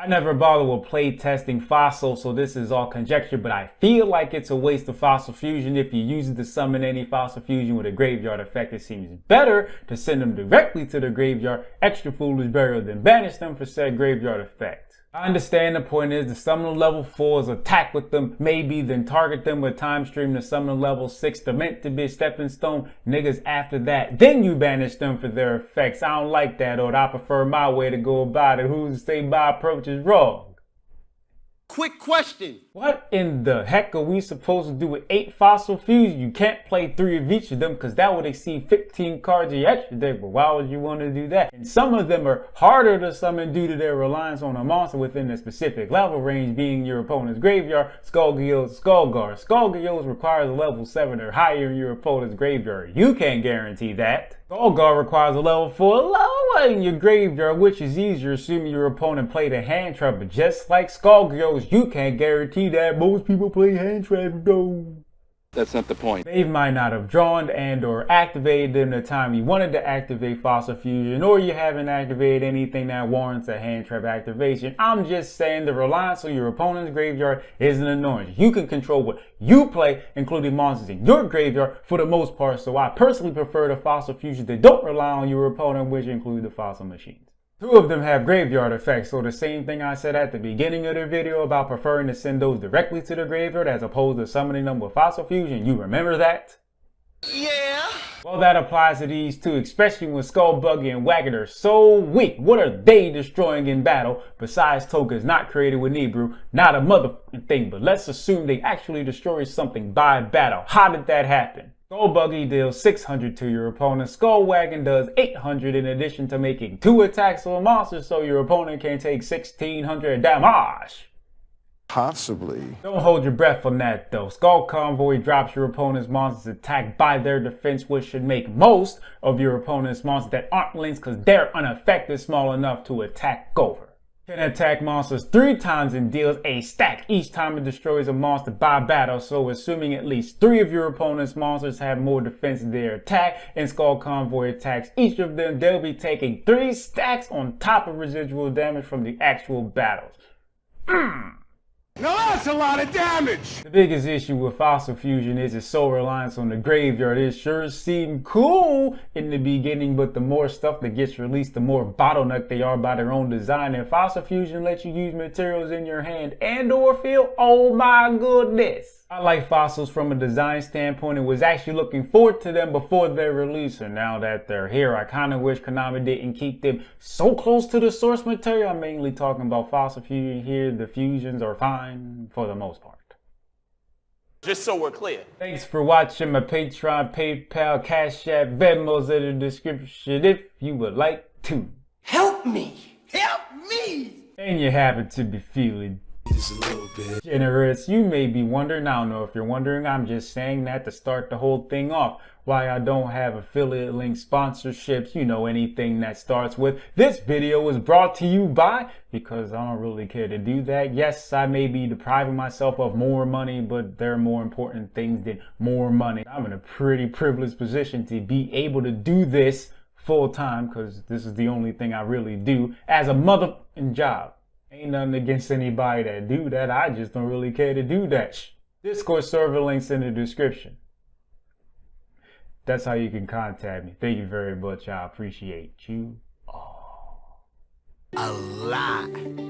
I never bother with play testing fossils, so this is all conjecture, but I feel like it's a waste of fossil fusion. If you use it to summon any fossil fusion with a graveyard effect, it seems better to send them directly to the graveyard, extra foolish burial, than banish them for said graveyard effect. I understand the point is to summon level 4s, attack with them, maybe then target them with time stream to summon level 6. They're meant to be a stepping stone niggas after that. Then you banish them for their effects. I don't like that, or I prefer my way to go about it. Who's to say my approach is wrong? Quick question. What in the heck are we supposed to do with 8 fossil fusions? You can't play 3 of each of them because that would exceed 15 cards of your extra deck, but why would you want to do that? And some of them are harder to summon due to their reliance on a monster within a specific level range, being your opponent's graveyard, Skullgills, Skullguard. Skullgills requires a level 7 or higher in your opponent's graveyard. You can't guarantee that. Skullguard requires a level 4 level in your graveyard, which is easier assuming your opponent played a hand trap, but just like Skullgirls, you can't guarantee that. Most people play hand traps though. That's not the point. They might not have drawn and or activated them the time you wanted to activate Fossil Fusion, or you haven't activated anything that warrants a hand trap activation. I'm just saying the reliance on your opponent's graveyard isn't annoying. You can control what you play, including monsters in your graveyard for the most part, so I personally prefer the Fossil Fusions that don't rely on your opponent, which include the Fossil Machines. 2 of them have graveyard effects, so the same thing I said at the beginning of the video about preferring to send those directly to the graveyard as opposed to summoning them with Fossil Fusion. You remember that? Yeah. Well, that applies to these 2, especially when Skullbuggy and Wagon are so weak. What are they destroying in battle besides tokens not created with Nebrew? Not a motherfucking thing, but let's assume they actually destroy something by battle. How did that happen? Skullbuggy deals 600 to your opponent. Skullwagon does 800 in addition to making 2 attacks on monsters, so your opponent can take 1600 damage. Possibly. Don't hold your breath on that though. Skull Convoy drops your opponent's monsters attack by their defense, which should make most of your opponent's monsters that aren't links because they're unaffected small enough to attack over. Can attack monsters 3 times and deals a stack each time it destroys a monster by battle, so assuming at least 3 of your opponent's monsters have more defense than their attack and Skull Convoy attacks each of them, they'll be taking 3 stacks on top of residual damage from the actual battles. Now that's a lot of damage. The biggest issue with Fossil Fusion is its sole reliance on the graveyard. It sure seemed cool in the beginning, but the more stuff that gets released, the more bottlenecked they are by their own design. And Fossil Fusion lets you use materials in your hand and or field. Oh my goodness. I like fossils from a design standpoint and was actually looking forward to them before their release, and now that they're here, I kind of wish Konami didn't keep them so close to the source material. I'm mainly talking about Fossil Fusion here. The fusions are fine for the most part. Just so we're clear. Thanks for watching. My Patreon, PayPal, Cash App, Venmo's in the description if you would like to. Help me! Help me! And you happen to be feeling Just a little bit generous. You may be wondering, I don't know if you're wondering, I'm just saying that to start the whole thing off, why I don't have affiliate link sponsorships, you know, anything that starts with this video was brought to you by, because I don't really care to do that. Yes, I may be depriving myself of more money, but there are more important things than more money. I'm in a pretty privileged position to be able to do this full time, because this is the only thing I really do as a motherfucking job. Ain't nothing against anybody that do that. I just don't really care to do that. Discord server links in the description. That's how you can contact me. Thank you very much. I appreciate you all. A lot.